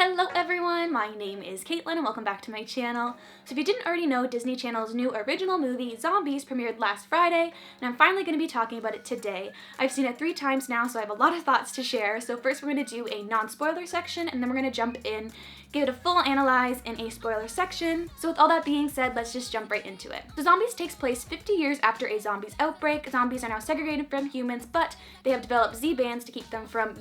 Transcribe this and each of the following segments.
Hello everyone, my name is Caitlin and welcome back to my channel. So if you didn't already know, Disney Channel's new original movie, Zombies, premiered last Friday, and I'm finally going to be talking about it today. I've seen it 3 times now, so I have a lot of thoughts to share. So first we're going to do a non-spoiler section, and then we're going to jump in, give it a full analyze in a spoiler section. So with all that being said, let's just jump right into it. So Zombies takes place 50 years after a zombies outbreak. Zombies are now segregated from humans, but they have developed Z-bands to keep them from,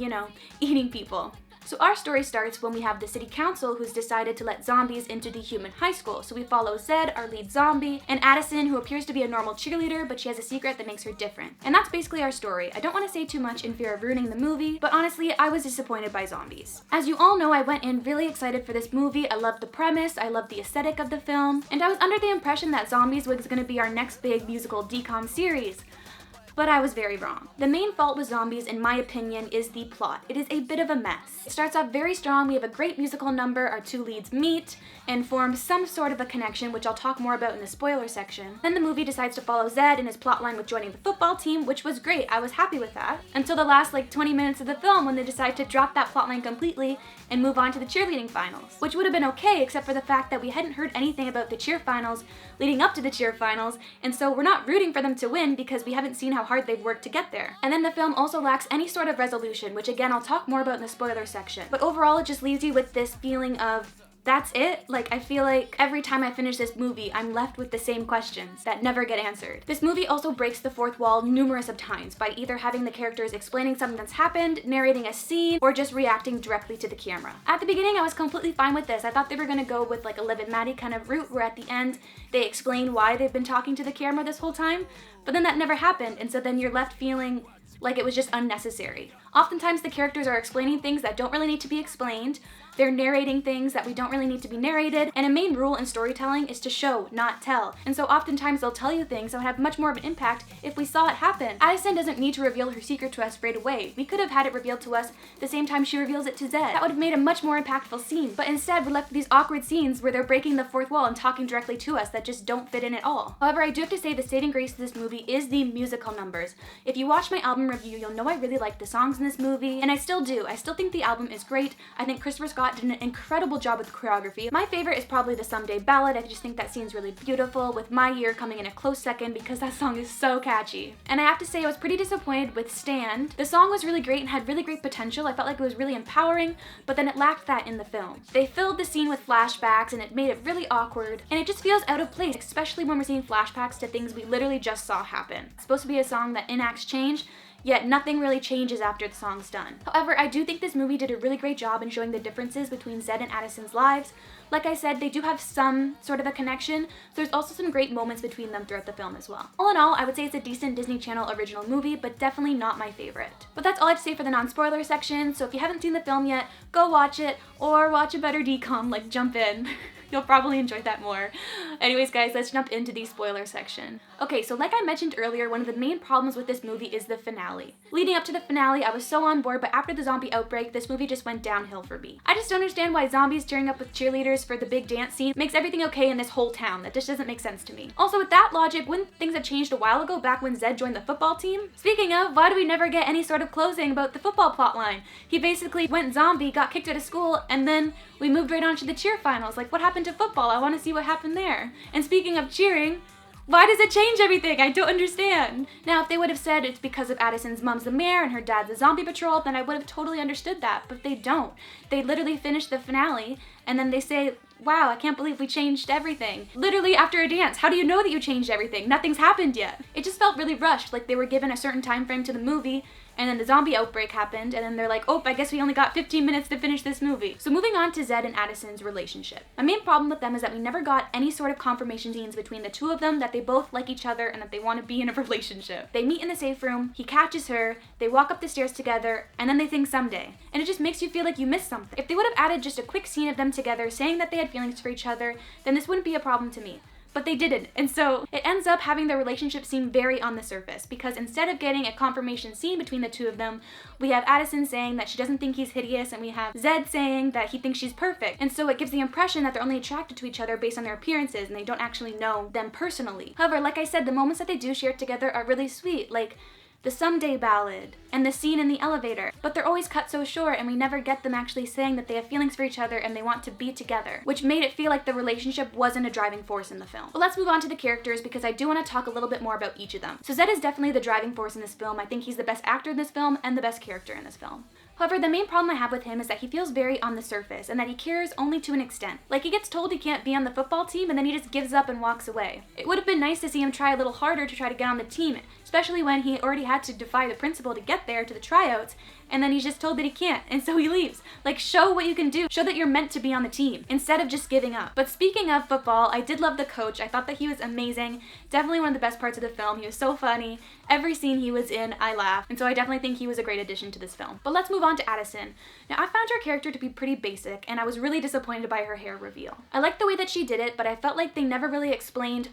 eating people. So our story starts when we have the city council who's decided to let zombies into the human high school. So we follow Zed, our lead zombie, and Addison, who appears to be a normal cheerleader, but she has a secret that makes her different. And that's basically our story. I don't want to say too much in fear of ruining the movie, but honestly, I was disappointed by Zombies. As you all know, I went in really excited for this movie. I loved the premise, I loved the aesthetic of the film, and I was under the impression that Zombies was going to be our next big musical Dcom series. But I was very wrong. The main fault with Zombies, in my opinion, is the plot. It is a bit of a mess. It starts off very strong, we have a great musical number, our 2 leads meet and form some sort of a connection, which I'll talk more about in the spoiler section. Then the movie decides to follow Zed and his plotline with joining the football team, which was great, I was happy with that. Until the last 20 minutes of the film when they decide to drop that plotline completely and move on to the cheerleading finals. Which would have been okay, except for the fact that we hadn't heard anything about the cheer finals leading up to the cheer finals, and so we're not rooting for them to win because we haven't seen how hard they've worked to get there. And then the film also lacks any sort of resolution, which again I'll talk more about in the spoiler section. But overall it just leaves you with this feeling of, that's it? I feel like every time I finish this movie, I'm left with the same questions that never get answered. This movie also breaks the fourth wall numerous of times by either having the characters explaining something that's happened, narrating a scene, or just reacting directly to the camera. At the beginning, I was completely fine with this. I thought they were gonna go with a Liv and Maddie kind of route, where at the end, they explain why they've been talking to the camera this whole time, but then that never happened, and so then you're left feeling like it was just unnecessary. Oftentimes the characters are explaining things that don't really need to be explained, they're narrating things that we don't really need to be narrated, and a main rule in storytelling is to show, not tell. And so oftentimes they'll tell you things that would have much more of an impact if we saw it happen. Addison doesn't need to reveal her secret to us right away. We could have had it revealed to us the same time she reveals it to Zed. That would have made a much more impactful scene, but instead we're left with these awkward scenes where they're breaking the fourth wall and talking directly to us that just don't fit in at all. However, I do have to say the saving grace of this movie is the musical numbers. If you watch my album review, you'll know I really like the songs in this movie, and I still do. I still think the album is great. I think Christopher Scott did an incredible job with choreography. My favorite is probably the Someday Ballad. I just think that scene's really beautiful, with My Year coming in a close second because that song is so catchy. And I have to say I was pretty disappointed with Stand. The song was really great and had really great potential. I felt like it was really empowering, but then it lacked that in the film. They filled the scene with flashbacks and it made it really awkward, and it just feels out of place, especially when we're seeing flashbacks to things we literally just saw happen. It's supposed to be a song that enacts change, yet nothing really changes after the song's done. However, I do think this movie did a really great job in showing the differences between Zed and Addison's lives. Like I said, they do have some sort of a connection, so there's also some great moments between them throughout the film as well. All in all, I would say it's a decent Disney Channel original movie, but definitely not my favorite. But that's all I have to say for the non-spoiler section, so if you haven't seen the film yet, go watch it, or watch a better Dcom, jump in. You'll probably enjoy that more. Anyways guys, let's jump into the spoiler section. Okay, so like I mentioned earlier, one of the main problems with this movie is the finale. Leading up to the finale, I was so on board, but after the zombie outbreak, this movie just went downhill for me. I just don't understand why zombies tearing up with cheerleaders for the big dance scene makes everything okay in this whole town. That just doesn't make sense to me. Also, with that logic, wouldn't things have changed a while ago, back when Zed joined the football team? Speaking of, why do we never get any sort of closing about the football plotline? He basically went zombie, got kicked out of school, and then we moved right on to the cheer finals. What happened to football? I want to see what happened there. And speaking of cheering, why does it change everything? I don't understand. Now, if they would have said it's because of Addison's mom's the mayor and her dad's the zombie patrol, then I would have totally understood that, but they don't. They literally finish the finale, and then they say, wow, I can't believe we changed everything. Literally after a dance. How do you know that you changed everything? Nothing's happened yet. It just felt really rushed, like they were given a certain time frame to the movie, and then the zombie outbreak happened, and then they're like, oh, I guess we only got 15 minutes to finish this movie. So moving on to Zed and Addison's relationship. My main problem with them is that we never got any sort of confirmation scenes between the two of them that they both like each other and that they want to be in a relationship. They meet in the safe room, he catches her, they walk up the stairs together, and then they think someday. And it just makes you feel like you missed something. If they would have added just a quick scene of them together saying that they had feelings for each other, then this wouldn't be a problem to me. But they didn't, and so it ends up having their relationship seem very on the surface, because instead of getting a confirmation scene between the two of them, we have Addison saying that she doesn't think he's hideous, and we have Zed saying that he thinks she's perfect, and so it gives the impression that they're only attracted to each other based on their appearances, and they don't actually know them personally. However, like I said, the moments that they do share together are really sweet. the someday ballad, and the scene in the elevator, but they're always cut so short and we never get them actually saying that they have feelings for each other and they want to be together, which made it feel like the relationship wasn't a driving force in the film. But let's move on to the characters because I do want to talk a little bit more about each of them. So Zed is definitely the driving force in this film. I think he's the best actor in this film and the best character in this film. However, the main problem I have with him is that he feels very on the surface and that he cares only to an extent. Like, he gets told he can't be on the football team and then he just gives up and walks away. It would have been nice to see him try a little harder to try to get on the team, especially when he already had to defy the principal to get there to the tryouts, and then he's just told that he can't, and so he leaves. Like, show what you can do. Show that you're meant to be on the team, instead of just giving up. But speaking of football, I did love the coach. I thought that he was amazing. Definitely one of the best parts of the film. He was so funny. Every scene he was in, I laughed, and so I definitely think he was a great addition to this film. But let's move on to Addison. Now, I found her character to be pretty basic, and I was really disappointed by her hair reveal. I liked the way that she did it, but I felt like they never really explained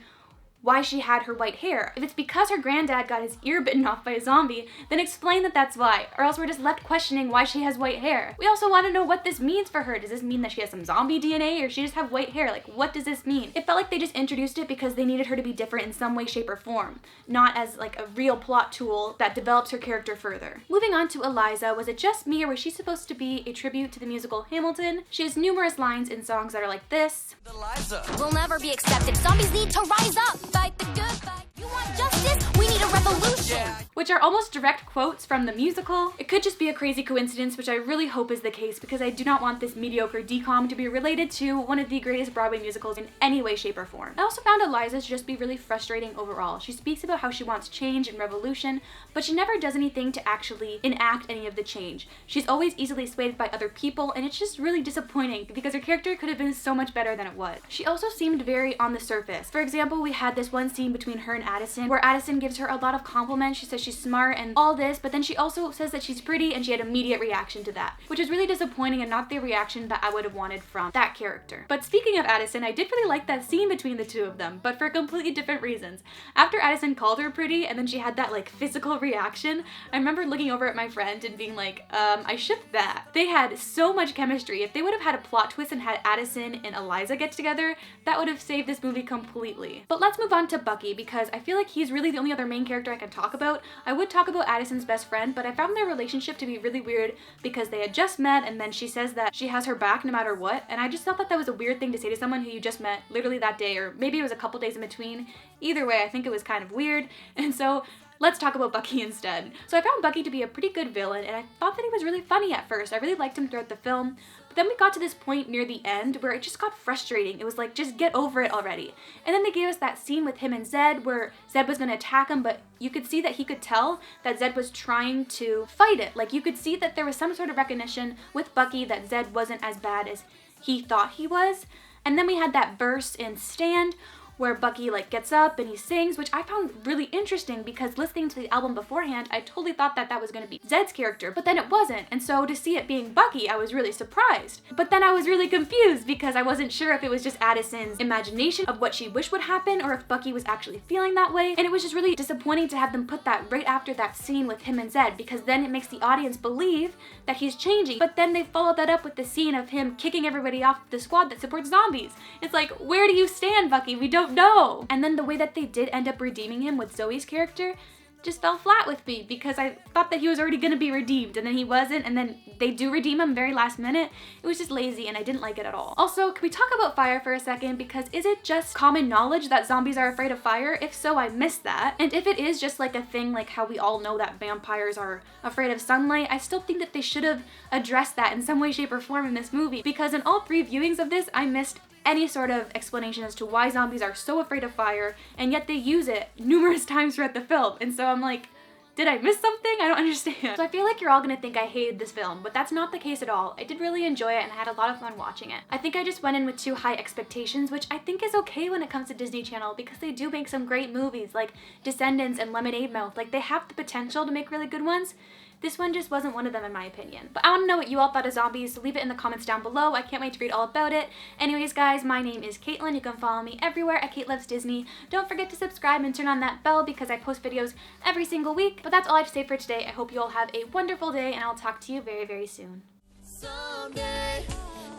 why she had her white hair. If it's because her granddad got his ear bitten off by a zombie, then explain that that's why, or else we're just left questioning why she has white hair. We also want to know what this means for her. Does this mean that she has some zombie DNA, or she just have white hair? Like, what does this mean? It felt like they just introduced it because they needed her to be different in some way, shape, or form, not as like a real plot tool that develops her character further. Moving on to Eliza, was it just me, or was she supposed to be a tribute to the musical Hamilton? She has numerous lines in songs that are like this. ELIZA will never be accepted. Zombies need to rise up. Fight the good fight. You want justice? We need a revolution. Which are almost direct quotes from the musical. It could just be a crazy coincidence, which I really hope is the case because I do not want this mediocre Dcom to be related to one of the greatest Broadway musicals in any way, shape, or form. I also found Eliza to just be really frustrating overall. She speaks about how she wants change and revolution, but she never does anything to actually enact any of the change. She's always easily swayed by other people, and it's just really disappointing because her character could have been so much better than it was. She also seemed very on the surface. For example, we had this one scene between her and Addison where Addison gives her a lot of compliments. She says she's smart and all this, but then she also says that she's pretty, and she had immediate reaction to that, which is really disappointing and not the reaction that I would have wanted from that character. But speaking of Addison, I did really like that scene between the two of them, but for completely different reasons. After Addison called her pretty and then she had that like physical reaction, I remember looking over at my friend and being like, I shipped that. They had so much chemistry. If they would have had a plot twist and had Addison and Eliza get together, that would have saved this movie completely. But let's move on to Bucky because I feel like he's really the only other main character I can talk about. I would talk about Addison's best friend, but I found their relationship to be really weird because they had just met and then she says that she has her back no matter what, and I just thought that that was a weird thing to say to someone who you just met literally that day, or maybe it was a couple days in between. Either way, I think it was kind of weird, and so let's talk about Bucky instead. So I found Bucky to be a pretty good villain, and I thought that he was really funny at first. I really liked him throughout the film, but then we got to this point near the end where it just got frustrating. It was like, just get over it already. And then they gave us that scene with him and Zed where Zed was gonna attack him, but you could see that he could tell that Zed was trying to fight it. Like, you could see that there was some sort of recognition with Bucky that Zed wasn't as bad as he thought he was. And then we had that verse in Stand where Bucky like gets up and he sings, which I found really interesting because listening to the album beforehand, I totally thought that that was going to be Zed's character, but then it wasn't. And so to see it being Bucky, I was really surprised. But then I was really confused because I wasn't sure if it was just Addison's imagination of what she wished would happen or if Bucky was actually feeling that way. And it was just really disappointing to have them put that right after that scene with him and Zed, because then it makes the audience believe that he's changing. But then they followed that up with the scene of him kicking everybody off the squad that supports zombies. It's like, where do you stand, Bucky? We don't know. And then the way that they did end up redeeming him with Zoe's character just fell flat with me because I thought that he was already gonna be redeemed and then he wasn't, and then they do redeem him very last minute. It was just lazy and I didn't like it at all. Also, can we talk about fire for a second? Because is it just common knowledge that zombies are afraid of fire? If so, I missed that. And if it is just like a thing like how we all know that vampires are afraid of sunlight, I still think that they should have addressed that in some way, shape, or form in this movie, because in all 3 viewings of this, I missed any sort of explanation as to why zombies are so afraid of fire, and yet they use it numerous times throughout the film. And so I'm like, did I miss something? I don't understand. So I feel like you're all gonna think I hated this film, but that's not the case at all. I did really enjoy it and I had a lot of fun watching it. I think I just went in with too high expectations, which I think is okay when it comes to Disney Channel because they do make some great movies like Descendants and Lemonade Mouth. Like, they have the potential to make really good ones. This one just wasn't one of them in my opinion. But I want to know what you all thought of zombies, so leave it in the comments down below. I can't wait to read all about it. Anyways guys, my name is Caitlin. You can follow me everywhere at Kate Loves Disney. Don't forget to subscribe and turn on that bell because I post videos every single week. But that's all I have to say for today. I hope you all have a wonderful day and I'll talk to you very, very soon. Someday,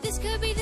this could be